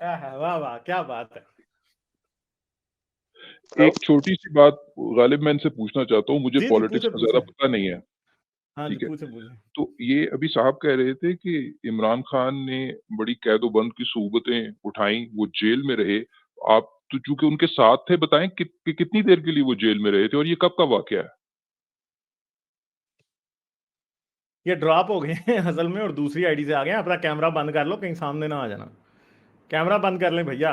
[SPEAKER 1] वाह वाह, क्या बात है।
[SPEAKER 3] एक छोटी सी बात गालिब मैं इनसे पूछना चाहता हूँ, मुझे
[SPEAKER 1] जी जी,
[SPEAKER 3] पॉलिटिक्स
[SPEAKER 1] पूछे
[SPEAKER 3] का ज़्यादा
[SPEAKER 1] पूछे।
[SPEAKER 3] पता नहीं है,
[SPEAKER 1] हाँ जी,
[SPEAKER 3] ठीक है?
[SPEAKER 1] पूछे पूछे।
[SPEAKER 3] तो ये अभी साहब कह रहे थे कि इमरान खान ने बड़ी कैद-ओ-बंद की सूबतें उठाई, वो जेल में रहे। आप तो चूँकि उनके साथ थे, बताएँ कि कितनी देर के लिए वो जेल में रहे थे और ये कब का वाक़या है?
[SPEAKER 1] ये ड्रॉप हो गए हैं असल में, और दूसरी आईडी से आ गए हैं। अपना कैमरा बंद कर लो, कहीं सामने ना आ जाना। कैमरा बंद कर लें भैया।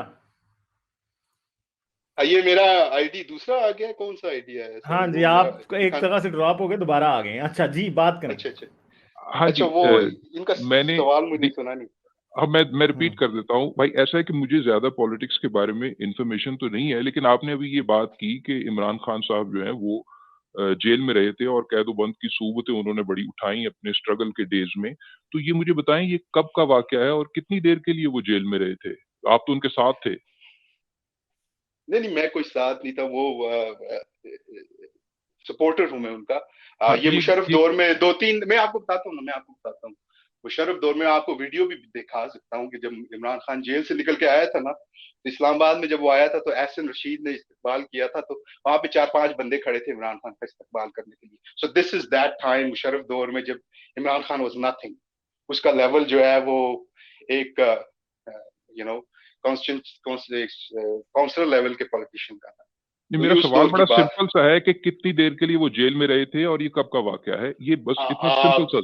[SPEAKER 2] ये मेरा आईडी दूसरा आ गया, कौन सा आईडी है?
[SPEAKER 1] हाँ
[SPEAKER 2] सॉरी,
[SPEAKER 1] जी,
[SPEAKER 2] वो मेरा
[SPEAKER 1] आप एक
[SPEAKER 2] दिखा।
[SPEAKER 1] जगह से ड्रॉप हो गए, दोबारा आ गए हैं। अच्छा जी, बात करें।
[SPEAKER 2] अच्छा अच्छा,
[SPEAKER 3] हाँ
[SPEAKER 2] अच्छा
[SPEAKER 3] जी,
[SPEAKER 2] वो इनका
[SPEAKER 3] मैंने
[SPEAKER 2] सवाल मुझे
[SPEAKER 3] दे
[SPEAKER 2] सुना नहीं।
[SPEAKER 3] अब मैं रिपीट
[SPEAKER 1] हम्म।
[SPEAKER 3] कर देता हूँ। भाई ऐसा है कि मुझे ज़्यादा पॉलिटिक्स के बारे में इन्फॉर्मेशन तो नहीं है, लेकिन आपने अभी ये बात की कि इमरान खान साहब जो हैं वो जेल में रहे थे और कैद-ओ-बंद की सूबतें उन्होंने बड़ी उठाई अपने स्ट्रगल के डेज़ में। तो ये मुझे बताएँ ये कब का वाक़या है और कितनी देर के लिए वो जेल में रहे थे? आप तो उनके साथ थे।
[SPEAKER 2] नहीं नहीं, मैं कोई साथ नहीं था, वो सपोर्टर हूं मैं उनका।
[SPEAKER 3] हाँ,
[SPEAKER 2] ये मुशर्रफ
[SPEAKER 3] ये
[SPEAKER 2] दौर में दो तीन, मैं आपको बताता हूँ ना, मैं आपको बताता हूँ। मुशर्रफ दौर में आपको वीडियो भी दिखा सकता हूँ कि जब इमरान खान जेल से निकल के आया था ना, तो इस्लामाबाद में जब वो आया था तो एहसन रशीद ने इस्तकबाल किया था, तो वहां पे 4-5 बंदे खड़े थे इमरान खान का इस्तकबाल करने के लिए। So this is that time, Musharraf दौर में जब इमरान खान वॉज नथिंग। उसका लेवल जो है वो एक यू नो काउंसिलर लेवल के पॉलिटिशियन का था।
[SPEAKER 3] नहीं,
[SPEAKER 2] तो
[SPEAKER 3] मेरा
[SPEAKER 2] ये उस
[SPEAKER 3] सवाल
[SPEAKER 2] दौर की
[SPEAKER 3] बड़ा
[SPEAKER 2] बात
[SPEAKER 3] सिंपल सा है कि कितनी देर के लिए वो जेल में रहे थे और ये कब का वाक़या है? ये बस
[SPEAKER 2] है।
[SPEAKER 3] इतना सिंपल सा।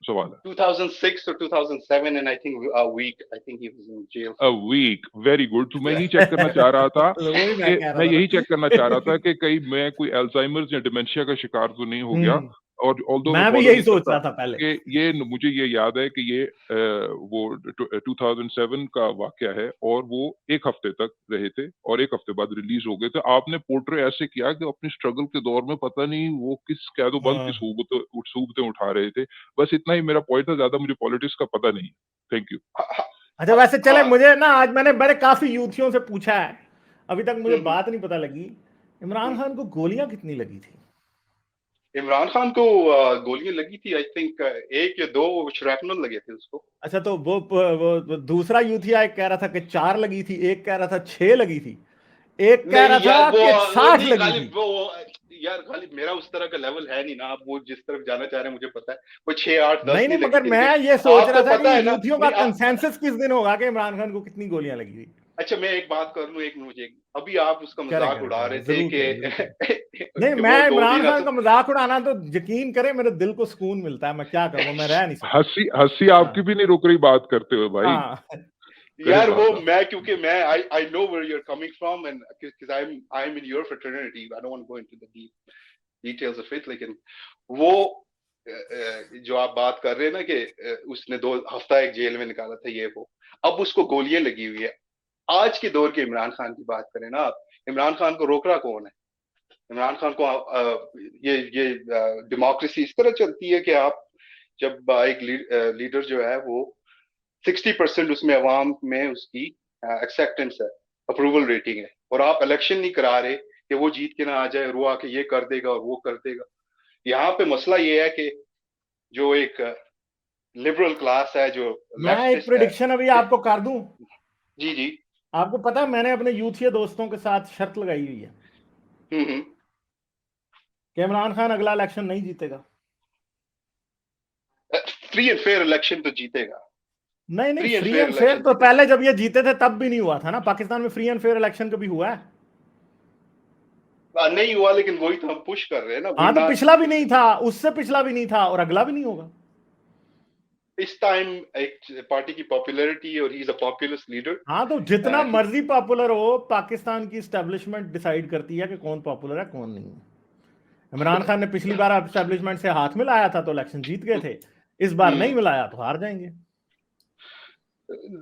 [SPEAKER 3] सवाल है।
[SPEAKER 2] 2006 or 2007 and I think a week. I think he was in jail.
[SPEAKER 3] A week, very good. तो मैं यही चेक करना चाह रहा था
[SPEAKER 1] वही मैं
[SPEAKER 3] कि
[SPEAKER 1] कह रहा
[SPEAKER 3] मैं
[SPEAKER 1] था
[SPEAKER 3] यही
[SPEAKER 1] ना।
[SPEAKER 3] चेक करना चाह रहा था कि कहीं मैं कोई अल्जाइमर्स या डिमेंशिया का शिकार तो नहीं हो गया। और ऑल्दो मैं
[SPEAKER 1] मैं भी
[SPEAKER 3] फॉलो
[SPEAKER 1] यही
[SPEAKER 3] नहीं
[SPEAKER 1] सोच
[SPEAKER 3] करता
[SPEAKER 1] रहा था पहले।
[SPEAKER 3] कि ये मुझे ये याद है कि ये वो 2007 का वाकया है और वो एक हफ्ते तक रहे थे और एक हफ्ते बाद रिलीज हो गए थे। आपने पोर्ट्रे ऐसे किया कि अपनी स्ट्रगल के दौर में पता नहीं वो किस कैदोबंद की सूबतें उठा रहे थे। बस इतना ही मेरा पॉइंट था, ज्यादा मुझे पॉलिटिक्स का पता नहीं। Thank you.
[SPEAKER 1] अच्छा वैसे चले, मुझे ना आज मैंने बड़े काफी यूथियों से पूछा है, अभी तक मुझे बात नहीं पता लगी, इमरान खान को गोलियां कितनी लगी थी?
[SPEAKER 2] इमरान खान को गोलियां लगी थी, आई थिंक 1 या 2 शरैपनल लगे थे उसको।
[SPEAKER 1] अच्छा तो वो दूसरा यूथिया एक कह रहा था कि 4 लगी थी, एक कह रहा था 6 लगी थी, एक कह रहा था कि 60
[SPEAKER 2] नहीं,
[SPEAKER 1] लगी थी।
[SPEAKER 2] यार गालिब मेरा उस तरह का लेवल है नहीं ना, आप वो जिस तरफ जाना चाह रहे हैं मुझे पता है, वो 6, 8, 10
[SPEAKER 1] नहीं
[SPEAKER 2] नहीं लगी
[SPEAKER 1] मगर
[SPEAKER 2] थी,
[SPEAKER 1] मैं
[SPEAKER 2] लेकिन
[SPEAKER 1] ये सोच रहा
[SPEAKER 2] आपको
[SPEAKER 1] था
[SPEAKER 2] पता है
[SPEAKER 1] कि
[SPEAKER 2] ना,
[SPEAKER 1] यूथियों का
[SPEAKER 2] नहीं,
[SPEAKER 1] कंसेंसस किस दिन होगा कि इमरान खान को कितनी गोलियां लगी थी।
[SPEAKER 2] अच्छा मैं एक बात कर लूं, एक मुझे अभी आप उसका मजाक उड़ा रहे थे
[SPEAKER 1] जरूर करें, जरूर करें।
[SPEAKER 2] कि
[SPEAKER 1] नहीं
[SPEAKER 2] कि
[SPEAKER 1] मैं
[SPEAKER 2] वो
[SPEAKER 1] इमरान
[SPEAKER 2] गोली
[SPEAKER 1] खान का मजाक उड़ाना तो यकीन करें मेरे दिल को सुकून मिलता है, मैं क्या करूं, मैं रह नहीं सकता।
[SPEAKER 3] हंसी आपकी भी नहीं रुक रही बात करते हुए भाई।
[SPEAKER 1] हाँ
[SPEAKER 2] यार वो
[SPEAKER 3] बात
[SPEAKER 2] मैं क्योंकि मैं I know where you're coming from and because I'm in your fraternity, I don't want to go into the deep details of it, लेकिन वो जो आप बात कर रहे हैं ना कि उसने 2 हफ्ता एक जेल में निकाला था, ये वो अब उसको गोलियां लगी हुई है। आज के दौर के इमरान खान की बात करें ना आप, इमरान खान को रोक रहा कौन है? इमरान खान को ये डेमोक्रेसी इस तरह चलती है कि आप जब एक लीडर जो है वो 60% उसमें अवाम में उसकी एक्सेप्टेंस है, अप्रूवल रेटिंग है, और आप इलेक्शन नहीं करा रहे कि वो जीत के ना आ जाए और वो आके ये कर देगा और वो कर देगा। यहाँ पे मसला ये है कि जो एक लिबरल क्लास है, जो
[SPEAKER 1] मैं एक
[SPEAKER 2] लेफ्टिस्ट है।
[SPEAKER 1] प्रेडिक्शन अभी आपको कर दूं।
[SPEAKER 2] जी जी।
[SPEAKER 1] आपको पता है मैंने अपने यूथिया दोस्तों के साथ शर्त लगाई हुई है कि इमरान खान अगला इलेक्शन नहीं जीतेगा।
[SPEAKER 2] फ्री एंड फेयर इलेक्शन तो जीतेगा।
[SPEAKER 1] नहीं फ्री एंड फेयर तो पहले जब ये जीते थे तब भी नहीं हुआ था ना, पाकिस्तान में फ्री एंड फेयर इलेक्शन कभी हुआ है?
[SPEAKER 2] नहीं हुआ, लेकिन वही तो हम पुश कर रहे हैं ना।
[SPEAKER 1] हाँ तो पिछला भी नहीं था, उससे पिछला भी नहीं था और अगला भी नहीं होगा।
[SPEAKER 2] इस टाइम एक पार्टी की पॉपुलैरिटी और he is a populist leader.
[SPEAKER 1] हाँ तो जितना मर्जी पॉपुलर हो, पाकिस्तान की एस्टेब्लिशमेंट डिसाइड करती है कि कौन पॉपुलर है कौन नहीं है। इमरान खान ने पिछली बार एस्टेब्लिशमेंट से हाथ मिलाया था तो इलेक्शन जीत गए थे, इस बार नहीं मिलाया तो हार जाएंगे।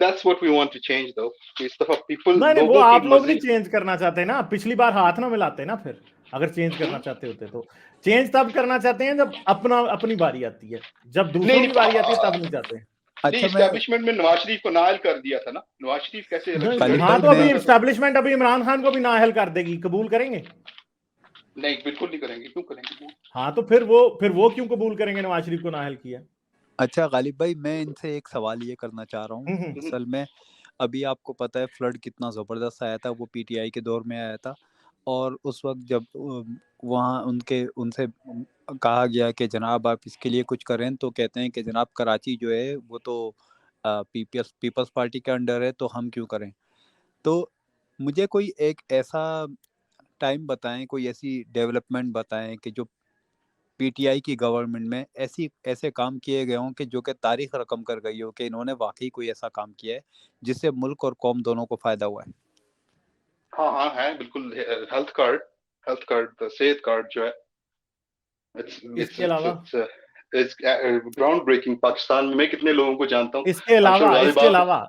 [SPEAKER 2] That's what we want to change though. इस दफा people
[SPEAKER 1] नहीं वो
[SPEAKER 2] लोगों
[SPEAKER 1] आप
[SPEAKER 2] की
[SPEAKER 1] लोग नहीं
[SPEAKER 2] मर्जी।
[SPEAKER 1] चेंज करना चाहते ना, पिछली बार हाथ ना मिलाते ना, फिर अगर चेंज करना चाहते होते तो चेंज तब करना चाहते हैं जब अपनी बारी आती है, जब दूसरों की बारी आती है तब नहीं चाहते।
[SPEAKER 2] अच्छा, एस्टेब्लिशमेंट में नवाज शरीफ को नाअहल कर दिया था ना, नवाज शरीफ कैसे
[SPEAKER 1] हाँ तो अभी एस्टेब्लिशमेंट अभी इमरान खान को भी नाअहल कर देगी, कबूल करेंगे?
[SPEAKER 2] नहीं बिल्कुल नहीं करेंगे, क्यों करेंगे?
[SPEAKER 1] हाँ तो फिर वो क्यों कबूल करेंगे नवाज शरीफ को नाअहल किया?
[SPEAKER 4] अच्छा गालिब भाई, मैं इनसे एक सवाल ये करना चाह रहा हूँ। असल में अभी आपको पता है फ्लड कितना ज़बरदस्त आया था, वो पीटीआई के दौर में आया था, और उस वक्त जब वहाँ उनसे कहा गया कि जनाब आप इसके लिए कुछ करें, तो कहते हैं कि जनाब कराची जो है वो तो पीपल्स पार्टी के अंडर है, तो हम क्यों करें। तो मुझे कोई एक ऐसा टाइम बताएं, कोई ऐसी डेवलपमेंट बताएं कि जो पीटीआई की गवर्नमेंट में ऐसे काम किए गए हों कि जो कि तारीख रकम कर गई हो कि इन्होंने वाकई कोई ऐसा काम किया है जिससे मुल्क और कौम दोनों को फायदा हुआ है।
[SPEAKER 2] हाँ है बिल्कुल। हेल्थ कार्ड सेहत कार्ड जो है,
[SPEAKER 1] इसके अलावा
[SPEAKER 2] ग्राउंड ब्रेकिंग। पाकिस्तान में मैं कितने लोगों को जानता हूँ।
[SPEAKER 1] इसके अलावा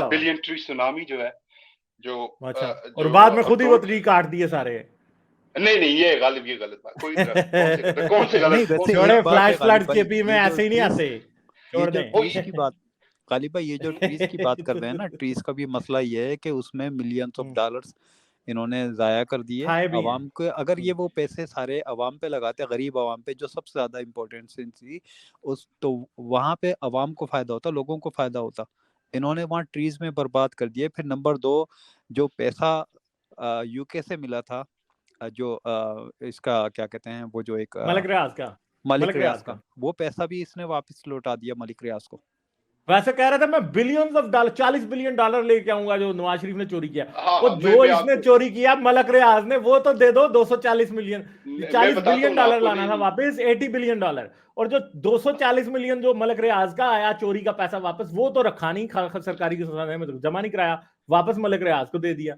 [SPEAKER 2] बिलियन ट्री सुनामी जो है, जो
[SPEAKER 1] अच्छा और बाद में खुद ही वो ट्री काट दिए सारे।
[SPEAKER 2] नहीं ये गलत बात। कौन से गलत
[SPEAKER 1] छोड़े, फ्लैश फ्लड केपी में ऐसे ही नहीं आते, छोड़ दें।
[SPEAKER 4] ट्रीज की बात गालिब भाई, ये जो ट्रीज की बात कर रहे हैं ना, ट्रीज का भी मसला ये है कि उसमें मिलियंस ऑफ डॉलर्स इन्होंने जाया कर दिए अवाम को। अगर ये वो पैसे सारे अवाम पे लगाते, गरीब अवाम पे, जो सबसे ज्यादा इम्पोर्टेंट थी उस, तो वहां पे अवाम को फायदा होता, लोगों को फायदा होता। इन्होंने वहाँ ट्रीज में बर्बाद कर दिए। फिर नंबर 2, जो पैसा यूके से मिला था, जो इसका क्या कहते हैं, वो जो एक
[SPEAKER 1] मलिक रियाज का
[SPEAKER 4] वो पैसा भी इसने वापस लौटा दिया मलिक रियाज को।
[SPEAKER 1] वैसे कह रहा था मैं billions of dollar, 40 billion dollar लेके आऊंगा जो नवाज शरीफ ने चोरी किया।
[SPEAKER 2] हाँ,
[SPEAKER 1] वो
[SPEAKER 2] हाँ,
[SPEAKER 1] जो
[SPEAKER 2] मैं
[SPEAKER 1] इसने
[SPEAKER 2] आपको
[SPEAKER 1] चोरी किया मलक रियाज ने, वो तो दे दो 240 मिलियन।
[SPEAKER 2] मैं
[SPEAKER 1] 40
[SPEAKER 2] बताता
[SPEAKER 1] बिलियन
[SPEAKER 2] हूँ ना
[SPEAKER 1] डॉलर
[SPEAKER 2] आपको,
[SPEAKER 1] लाना था
[SPEAKER 2] नहीं
[SPEAKER 1] वापस, 80 बिलियन डॉलर। और जो 240 मिलियन जो मलक रियाज का आया चोरी का पैसा वापस, वो तो रखा नहीं, सरकारी की संस्थान में जमा नहीं कराया, वापस मलक रियाज को दे दिया।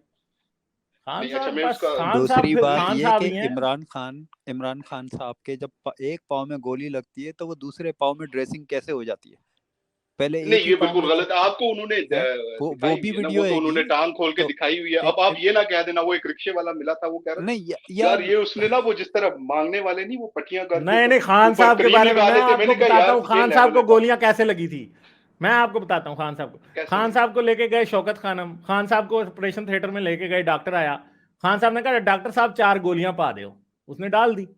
[SPEAKER 1] खान
[SPEAKER 2] नहीं, अच्छा
[SPEAKER 1] साहब
[SPEAKER 2] मैं
[SPEAKER 1] बस
[SPEAKER 2] उसका
[SPEAKER 1] खान साहब
[SPEAKER 4] दूसरी
[SPEAKER 1] फिर
[SPEAKER 4] बात
[SPEAKER 1] खान
[SPEAKER 4] ये
[SPEAKER 1] साहब
[SPEAKER 4] कि
[SPEAKER 1] ही हैं।
[SPEAKER 4] इमरान खान साहब के जब एक पाँव में गोली लगती है तो वो दूसरे पाँव में ड्रेसिंग कैसे हो जाती है? पहले
[SPEAKER 2] नहीं,
[SPEAKER 4] एक ही
[SPEAKER 2] ये
[SPEAKER 4] पाँव
[SPEAKER 2] बिल्कुल
[SPEAKER 4] में
[SPEAKER 2] गलत है। आपको उन्होंने
[SPEAKER 4] है,
[SPEAKER 2] दिखाई
[SPEAKER 4] वो
[SPEAKER 2] हुई
[SPEAKER 4] भी
[SPEAKER 2] है ना,
[SPEAKER 4] वीडियो
[SPEAKER 2] वो तो
[SPEAKER 4] हैगी।
[SPEAKER 2] उन्होंने टांग खोल के
[SPEAKER 4] तो
[SPEAKER 2] दिखाई हुई है। अब आप ये ना कह देना वो एक रिक्शे वाला मिला था, वो कह रहा था
[SPEAKER 4] नहीं
[SPEAKER 2] यार
[SPEAKER 4] यार,
[SPEAKER 2] ये उसने ना वो जिस तरह मांगने वाले नहीं, वो पट्टियां करके
[SPEAKER 1] नहीं
[SPEAKER 2] तो
[SPEAKER 1] नहीं, खान
[SPEAKER 2] ऊपर
[SPEAKER 1] साहब के
[SPEAKER 2] क्रीम
[SPEAKER 1] बारे में मैं
[SPEAKER 2] निकाले थे।
[SPEAKER 1] आपको
[SPEAKER 2] मैंने कहा
[SPEAKER 1] बताता
[SPEAKER 2] यार
[SPEAKER 1] हूँ,
[SPEAKER 2] ये
[SPEAKER 1] खान साहब
[SPEAKER 2] लेवल
[SPEAKER 1] को
[SPEAKER 2] है बात।
[SPEAKER 1] गोलियां कैसे लगी थी। मैं आपको बताता हूँ खान साहब को।
[SPEAKER 2] कैसे
[SPEAKER 1] खान
[SPEAKER 2] लगी?
[SPEAKER 1] साहब को लेके गए शौकत खानम, खान साहब को ऑपरेशन थिएटर में लेके गए, डॉक्टर आया, खान साहब ने कहा डॉक्टर साहब 4 गोलियां पा दो, उसने डाल दी,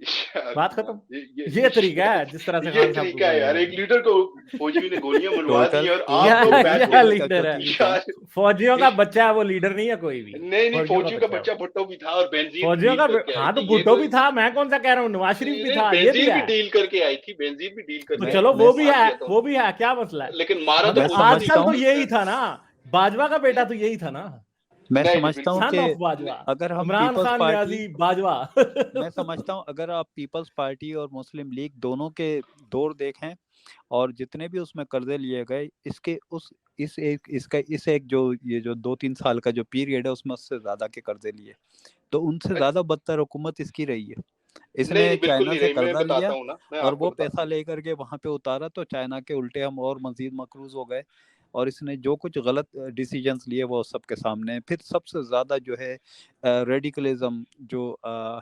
[SPEAKER 2] यार
[SPEAKER 1] बात
[SPEAKER 2] कमाल,
[SPEAKER 1] खत्म। ये तरीका है जिस तरह से
[SPEAKER 2] ये
[SPEAKER 1] खान साहब को
[SPEAKER 2] तरीका है
[SPEAKER 1] गोलियां
[SPEAKER 2] यार, एक
[SPEAKER 1] मारी।
[SPEAKER 2] लीडर को फौजी ने गोलियां मनवा दी
[SPEAKER 4] टोटल
[SPEAKER 2] और
[SPEAKER 4] एक
[SPEAKER 2] आप लोग
[SPEAKER 4] गोली
[SPEAKER 2] बैठ
[SPEAKER 1] क्या
[SPEAKER 2] के
[SPEAKER 4] का
[SPEAKER 1] लीडर
[SPEAKER 4] जो
[SPEAKER 1] है,
[SPEAKER 4] तीर है।
[SPEAKER 2] यार
[SPEAKER 1] फौजियों का बच्चा है वो, लीडर नहीं है कोई भी।
[SPEAKER 2] नहीं,
[SPEAKER 1] फौजियों का
[SPEAKER 2] फौजियों का
[SPEAKER 1] बच्चा है
[SPEAKER 2] बच्चा
[SPEAKER 1] वो।
[SPEAKER 2] भुट्टो भी था और बेंजीन भी
[SPEAKER 1] फौजियों
[SPEAKER 2] डील
[SPEAKER 1] का
[SPEAKER 2] करके आई
[SPEAKER 1] हाँ तो
[SPEAKER 2] थी। ये
[SPEAKER 1] भुट्टो
[SPEAKER 2] तो
[SPEAKER 1] भी था, मैं कौन सा कह रहा हूँ, नवाज शरीफ भी था, ये भी
[SPEAKER 2] बेंजीन भी
[SPEAKER 1] है।
[SPEAKER 2] डील करके आई थी, बेंजीन भी डील
[SPEAKER 1] तो
[SPEAKER 2] करके आई
[SPEAKER 1] चलो
[SPEAKER 2] थी,
[SPEAKER 1] वो भी
[SPEAKER 2] मार
[SPEAKER 1] है,
[SPEAKER 2] दिया था
[SPEAKER 1] वो भी है, क्या मसला है।
[SPEAKER 2] लेकिन मारा तो
[SPEAKER 1] मगर
[SPEAKER 4] मैं
[SPEAKER 2] फौजी ने
[SPEAKER 4] समझता
[SPEAKER 1] आजकल
[SPEAKER 4] हूँ
[SPEAKER 1] तो
[SPEAKER 2] नहीं।
[SPEAKER 1] यही था ना, बाजवा का बेटा तो यही था ना,
[SPEAKER 4] मैं
[SPEAKER 2] नहीं,
[SPEAKER 4] समझता हूँ
[SPEAKER 2] बिल्कुल
[SPEAKER 1] सन
[SPEAKER 4] कि
[SPEAKER 1] ऑफ बाजवा,
[SPEAKER 4] अगर हम
[SPEAKER 1] इमरान
[SPEAKER 4] पीपल्स
[SPEAKER 1] खान
[SPEAKER 4] पार्टी
[SPEAKER 1] न्याजी बाजवा।
[SPEAKER 4] मैं समझता हूँ अगर आप पीपल्स पार्टी और मुस्लिम लीग दोनों के दौर देखें और जितने भी उसमें कर्जे लिए गए, इसके उस इस एक जो ये जो 2-3 साल का जो पीरियड है उसमें उससे ज्यादा के कर्जे लिए, तो उनसे ज्यादा बदतर हुकूमत इसकी रही है।
[SPEAKER 2] नहीं,
[SPEAKER 4] इसने
[SPEAKER 2] नहीं, बिल्कुल
[SPEAKER 4] चाइना
[SPEAKER 2] नहीं
[SPEAKER 4] से
[SPEAKER 2] रही। मैं
[SPEAKER 4] कर्जा
[SPEAKER 2] बताता
[SPEAKER 4] लिया
[SPEAKER 2] हूँ ना, मैं
[SPEAKER 4] और
[SPEAKER 2] आपको
[SPEAKER 4] वो
[SPEAKER 2] बताता
[SPEAKER 4] पैसा
[SPEAKER 2] हूँ।
[SPEAKER 4] लेकर के वहां पे उतारा, तो चाइना के उल्टे हम और मजीद मकरूज हो गए और इसने जो कुछ गलत डिसीजंस लिए वो सबके सामने है। फिर सबसे ज्यादा जो है रेडिकलिज्म जो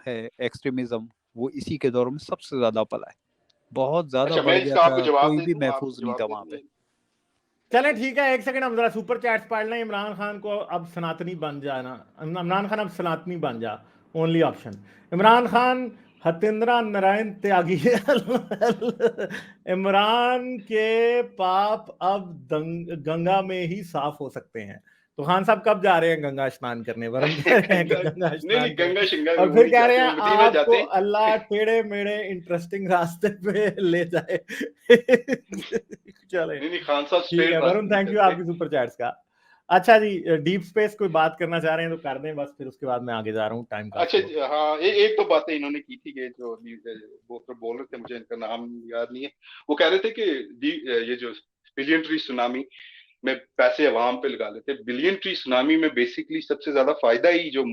[SPEAKER 4] है, एक्सट्रीमिज्म, वो इसी के दौर में सबसे ज्यादा पला है, बहुत ज्यादा
[SPEAKER 2] अच्छा,
[SPEAKER 4] बढ़
[SPEAKER 2] मैं
[SPEAKER 4] गया
[SPEAKER 2] इसका आपको
[SPEAKER 4] था,
[SPEAKER 2] जवाब
[SPEAKER 4] कोई
[SPEAKER 2] दे
[SPEAKER 4] भी
[SPEAKER 2] दूं, आपको
[SPEAKER 4] महफूज नहीं
[SPEAKER 2] जवाब
[SPEAKER 4] था
[SPEAKER 2] दे
[SPEAKER 4] वहां
[SPEAKER 2] दूं
[SPEAKER 4] पे।
[SPEAKER 1] चलें ठीक है, एक सेकंड हम जरा सुपर चैट्स पढ़ लें। इमरान खान को अब सनातनी बन जाना, इमरान खान अब सनातनी बन जा, ओनली ऑप्शन इमरान खान, हतेंद्रा नारायण त्यागी। इमरान के पाप अब गंगा में ही साफ हो सकते हैं। तो खान साहब कब जा रहे हैं गंगा स्नान करने? वरुण कह रहे हैं कि गंगा
[SPEAKER 2] नहीं,
[SPEAKER 1] स्नान
[SPEAKER 2] नहीं,
[SPEAKER 1] करें,
[SPEAKER 2] गंगा शिंगा
[SPEAKER 1] और
[SPEAKER 2] वो
[SPEAKER 1] फिर
[SPEAKER 2] नहीं
[SPEAKER 1] कह रहे
[SPEAKER 2] जाते,
[SPEAKER 1] हैं
[SPEAKER 2] वो मदीना
[SPEAKER 1] आपको
[SPEAKER 2] जाते।
[SPEAKER 1] अल्लाह टेढ़े मेढ़े इंटरेस्टिंग रास्ते पे ले जाए। चले
[SPEAKER 2] नहीं, नहीं, खान साहब
[SPEAKER 1] ठीक है
[SPEAKER 2] स्ट्रेट
[SPEAKER 1] वरुण,
[SPEAKER 2] रास्ते नहीं
[SPEAKER 1] थैंक यू
[SPEAKER 2] चलते।
[SPEAKER 1] आपकी सुपर चैट्स का। अच्छा जी, डीप स्पेस कोई बात करना चाह रहे हैं तो कर दें बस, फिर उसके बाद मैं आगे जा रहा हूँ, टाइम
[SPEAKER 2] अच्छा
[SPEAKER 1] काफी हो गया।
[SPEAKER 2] हाँ, एक तो बातें इन्होंने की थी कि जो अभी वो तो बोल रहे थे, मुझे इनका नाम याद नहीं है। वो कह रहे थे कि ये जो बिलियन ट्री सुनामी में पैसे अवाम पे लगा लेते, बिलियन ट्री सुनामी में बेसिकली सबसे ज्यादा फायदा ही जो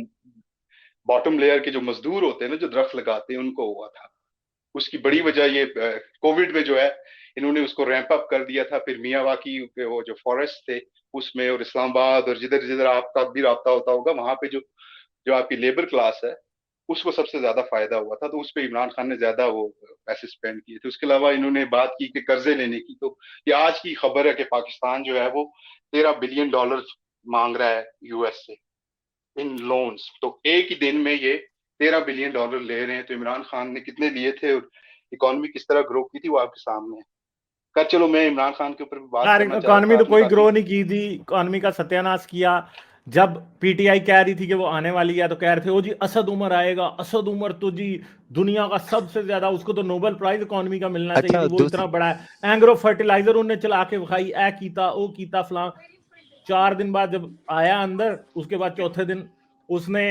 [SPEAKER 2] बॉटम लेयर के जो मजदूर होते हैं ना, जो दरख्त लगाते हैं, उनको हुआ था। उसकी बड़ी वजह ये कोविड में जो है, इन्होंने उसको रैंप अप कर दिया था। फिर मियावाकी के वो जो फॉरेस्ट थे उसमें, और इस्लामाबाद और जिधर जिधर आपका भी राब्ता होता होगा, वहां पे जो जो आपकी लेबर क्लास है, उसको सबसे ज्यादा फायदा हुआ था। तो उस पर इमरान खान ने ज्यादा वो पैसे स्पेंड किए थे। उसके अलावा इन्होंने बात की कि कर्जे लेने की, तो ये आज की खबर है कि पाकिस्तान जो है वो $13 बिलियन मांग रहा है यूएस से इन लोन्स। तो एक ही दिन में ये $13 बिलियन ले रहे हैं। तो इमरान खान ने कितने लिए थे और इकोनॉमी किस तरह ग्रो की थी, वो आपके सामने है। कर चलो, मैं इमरान खान के ऊपर भी बात
[SPEAKER 1] यार
[SPEAKER 2] करना चाह रहा
[SPEAKER 1] इकोनॉमी
[SPEAKER 2] था,
[SPEAKER 1] तो
[SPEAKER 2] आपने
[SPEAKER 1] कोई
[SPEAKER 2] काफी।
[SPEAKER 1] ग्रो नहीं की थी, इकोनॉमी का सत्यानाश किया। जब पीटीआई कह रही थी कि वो आने वाली है तो कह रहे थे ओ जी असद उमर आएगा, असद उमर तो जी दुनिया का सबसे ज्यादा, उसको तो नोबेल प्राइज इकोनॉमी का मिलना चाहिए
[SPEAKER 4] अच्छा
[SPEAKER 1] जी, वो इतना बड़ा है। एंग्रो फर्टिलाइजर उन्होंने चला के खाई, ए कीता ओ कीता फलां। 4 दिन बाद जब आया अंदर, उसके बाद चौथे दिन उसने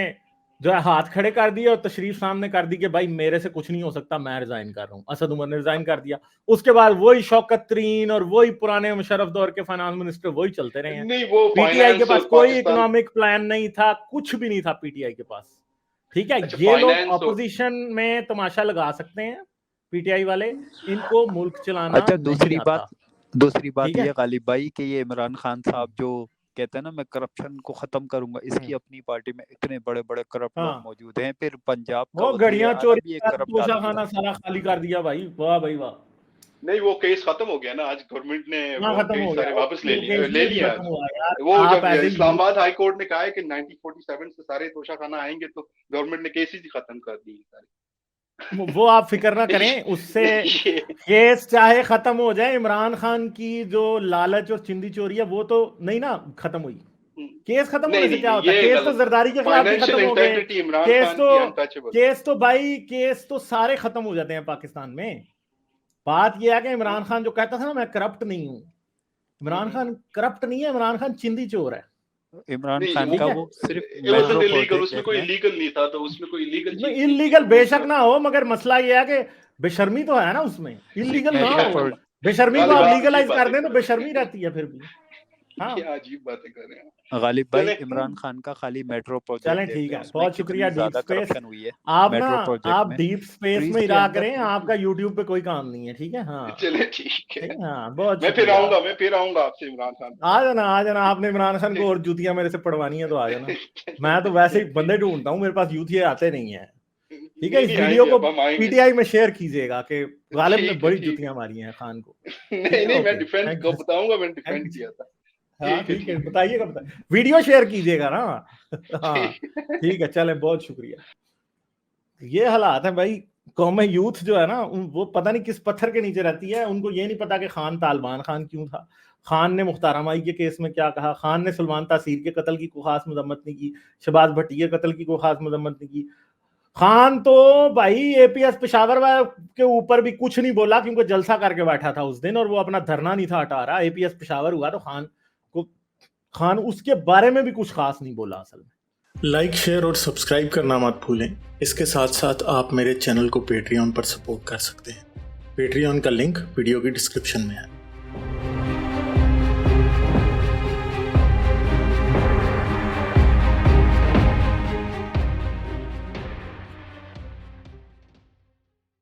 [SPEAKER 1] जो है हाथ खड़े कर दिए और तशरीफ सामने कर दी कि भाई मेरे से कुछ नहीं हो सकता, मैं रिजाइन कर रहा हूं। असद उमर ने रिजाइन कर दिया। उसके बाद वही शौकत तरीन और वही पुराने मुशर्रफ दौर के फाइनेंस मिनिस्टर वही चलते रहे हैं।
[SPEAKER 2] नहीं, वो
[SPEAKER 1] पीटीआई के
[SPEAKER 2] फाइनेंस
[SPEAKER 1] पास कोई
[SPEAKER 2] पाकिस्तान।
[SPEAKER 1] इकोनॉमिक प्लान नहीं था, कुछ भी नहीं था पीटीआई के पास। ठीक है,
[SPEAKER 2] अच्छा,
[SPEAKER 1] ये लोग
[SPEAKER 2] फाइनेंस।
[SPEAKER 1] ऑपोजिशन में तमाशा लगा सकते हैं, पीटीआई वाले, इनको मुल्क चलाना
[SPEAKER 4] अच्छा
[SPEAKER 1] नहीं आता।
[SPEAKER 4] दूसरी बात
[SPEAKER 1] ठीक है।
[SPEAKER 4] ये गालिब भाई कि ये इमरान खान साहब जो कहते हैं ना मैं करप्शन को खत्म करूंगा, इसकी अपनी पार्टी में इतने बड़े बड़े करप्ट लोग
[SPEAKER 1] हाँ,
[SPEAKER 4] मौजूद हैं। फिर पंजाब का
[SPEAKER 1] वो
[SPEAKER 4] वजीर
[SPEAKER 1] घड़ियां
[SPEAKER 4] आला
[SPEAKER 1] चोरी
[SPEAKER 4] भी एक
[SPEAKER 1] कर
[SPEAKER 4] करप्ट
[SPEAKER 1] तोशा
[SPEAKER 4] आदमी था।
[SPEAKER 1] खाना सारा खाली कर दिया भाई, वाह भाई वाह।
[SPEAKER 2] नहीं, वो केस खत्म हो गया ना, आज गवर्नमेंट ने
[SPEAKER 1] हाँ
[SPEAKER 2] वो
[SPEAKER 1] खत्म
[SPEAKER 2] केस
[SPEAKER 1] हो गया
[SPEAKER 2] सारे
[SPEAKER 1] वो
[SPEAKER 2] वापस ले
[SPEAKER 1] केस
[SPEAKER 2] ले
[SPEAKER 1] भी अभी
[SPEAKER 2] लिया
[SPEAKER 1] खत्म
[SPEAKER 2] आज।
[SPEAKER 1] हुआ यार।
[SPEAKER 2] वो
[SPEAKER 1] आप
[SPEAKER 2] जब
[SPEAKER 1] ऐसे ही
[SPEAKER 2] इस्लामाबाद हाई कोर्ट ने कहा है कि 1947 से सारे तोशा खाना आएंगे, तो गवर्नमेंट ने केसेस ही खत्म कर दिए सारे।
[SPEAKER 1] वो आप फिक्र ना करें उससे।
[SPEAKER 2] ये
[SPEAKER 1] केस चाहे खत्म हो जाए, इमरान खान की जो लालच और चिंदी चोरी है वो तो नहीं ना खत्म हुई। केस खत्म
[SPEAKER 2] नहीं,
[SPEAKER 1] होने से
[SPEAKER 2] नहीं,
[SPEAKER 1] क्या
[SPEAKER 2] नहीं,
[SPEAKER 1] होता है?
[SPEAKER 2] ये
[SPEAKER 1] केस तो
[SPEAKER 2] गलत है।
[SPEAKER 1] जरदारी के खिलाफ भी
[SPEAKER 2] फाइनेंशियल
[SPEAKER 1] खत्म हो गए।
[SPEAKER 2] इंटेग्रिटी इमरान
[SPEAKER 1] केस
[SPEAKER 2] खान
[SPEAKER 1] तो
[SPEAKER 2] की अनटचेबल।
[SPEAKER 1] केस तो सारे खत्म हो जाते हैं पाकिस्तान में। बात यह है कि इमरान खान जो कहता था ना मैं करप्ट नहीं हूं, इमरान खान करप्ट नहीं है, इमरान खान चिंदी चोर है।
[SPEAKER 4] इमरान
[SPEAKER 2] नहीं,
[SPEAKER 4] खान का
[SPEAKER 1] ठीक है।
[SPEAKER 4] वो सिर्फ
[SPEAKER 2] it wasn't
[SPEAKER 4] metro
[SPEAKER 2] illegal,
[SPEAKER 4] project
[SPEAKER 2] उसमें कोई
[SPEAKER 4] देखना है।
[SPEAKER 2] illegal नहीं था, तो उसमें कोई illegal चीज नहीं
[SPEAKER 1] इलीगल
[SPEAKER 2] थी।
[SPEAKER 1] बेशक ना हो, मगर मसला ये है कि बेशर्मी तो है ना उसमें, इलीगल ना
[SPEAKER 4] मेट्रो
[SPEAKER 1] हो।
[SPEAKER 4] प्रोजेक्ट
[SPEAKER 1] बेशर्मी को
[SPEAKER 2] गालिब
[SPEAKER 1] आप
[SPEAKER 2] आप
[SPEAKER 1] लीगलाइज
[SPEAKER 2] अजीब
[SPEAKER 1] कर
[SPEAKER 2] बातें
[SPEAKER 1] दें तो
[SPEAKER 2] कर रहे
[SPEAKER 1] बेशर्मी
[SPEAKER 2] हैं।
[SPEAKER 1] रहती है फिर भी। हाँ
[SPEAKER 2] क्या अजीब बातें कर रहे हैं।
[SPEAKER 4] गालिब भाई,
[SPEAKER 2] चलें।
[SPEAKER 4] इमरान खान का खाली मेट्रो प्रोजेक्ट
[SPEAKER 1] चलें
[SPEAKER 4] देखते
[SPEAKER 1] ठीक
[SPEAKER 4] हैं,
[SPEAKER 1] है,
[SPEAKER 4] उसमें
[SPEAKER 1] बहुत शुक्रिया
[SPEAKER 4] कितनी
[SPEAKER 1] डीप
[SPEAKER 4] ज्यादा
[SPEAKER 1] स्पेस।
[SPEAKER 4] करप्शन हुई है
[SPEAKER 1] आप ना
[SPEAKER 4] मेट्रो प्रोजेक्ट
[SPEAKER 1] आप
[SPEAKER 4] में।
[SPEAKER 1] डीप स्पेस
[SPEAKER 4] ट्रीज
[SPEAKER 1] में
[SPEAKER 4] के
[SPEAKER 1] इरा
[SPEAKER 4] अंदर
[SPEAKER 1] करें,
[SPEAKER 4] trees
[SPEAKER 1] आपका यूट्यूब पे कोई काम नहीं है, ठीक है। हाँ
[SPEAKER 2] चले ठीक
[SPEAKER 1] ठीक
[SPEAKER 2] है,
[SPEAKER 1] है, हाँ बहुत
[SPEAKER 2] मैं फिर
[SPEAKER 1] शुक्रिया।
[SPEAKER 2] आऊंगा आपसे इमरान खान।
[SPEAKER 1] आ जाना आपने इमरान खान को और जूतियां मेरे से पढ़वानी है तो आ जाना। मैं तो वैसे ही बंदे ढूंढता हूँ, मेरे पास यूथ ये आते नहीं है, ठीक है।
[SPEAKER 2] नहीं
[SPEAKER 1] इस
[SPEAKER 2] नहीं
[SPEAKER 1] वीडियो
[SPEAKER 2] आएंगे,
[SPEAKER 1] को
[SPEAKER 2] अब हम आएंगे।
[SPEAKER 1] पीटीआई में शेयर कीजिएगा कि गालिब ने
[SPEAKER 2] ठीक है
[SPEAKER 1] बड़ी
[SPEAKER 2] ठीक है।
[SPEAKER 1] जुतियां मारी हैं खान को।
[SPEAKER 2] नहीं
[SPEAKER 1] ठीक है,
[SPEAKER 2] नहीं, मैं
[SPEAKER 1] ओके,
[SPEAKER 2] डिफेंड
[SPEAKER 1] थैंक
[SPEAKER 2] को
[SPEAKER 1] यू,
[SPEAKER 2] बताऊंगा, मैंने
[SPEAKER 1] थैंक
[SPEAKER 2] डिफेंड
[SPEAKER 1] यू।
[SPEAKER 2] किया था।
[SPEAKER 1] हाँ
[SPEAKER 2] ठीक है,
[SPEAKER 1] बताइएगा वीडियो शेयर कीजिएगा ना। हाँ
[SPEAKER 2] ठीक है।
[SPEAKER 1] ठीक है, चलें, बहुत शुक्रिया। ये हालात है भाई, कौम यूथ जो है ना, वो पता नहीं किस पत्थर के नीचे रहती है। उनको ये नहीं पता कि खान तालिबान खान क्यों था, खान ने मुख्तार हमाई के केस में क्या कहा, खान ने सलमान तासीर के कत्ल की कोई खास मजम्मत नहीं की, शहबाज भट्टी के कत्ल की कोई खास मजम्मत नहीं की। खान तो भाई एपीएस पेशावर के ऊपर भी कुछ नहीं बोला, क्योंकि जलसा करके बैठा था उस दिन और वो अपना धरना नहीं था हटा रहा। एपीएस पेशावर हुआ तो खान उसके बारे में भी कुछ खास नहीं बोला असल में।
[SPEAKER 5] लाइक, शेयर और सब्सक्राइब करना मत भूलें। इसके साथ साथ आप मेरे चैनल को पेट्रियन पर सपोर्ट कर सकते हैं। पेट्रियन का लिंक वीडियो की डिस्क्रिप्शन में है।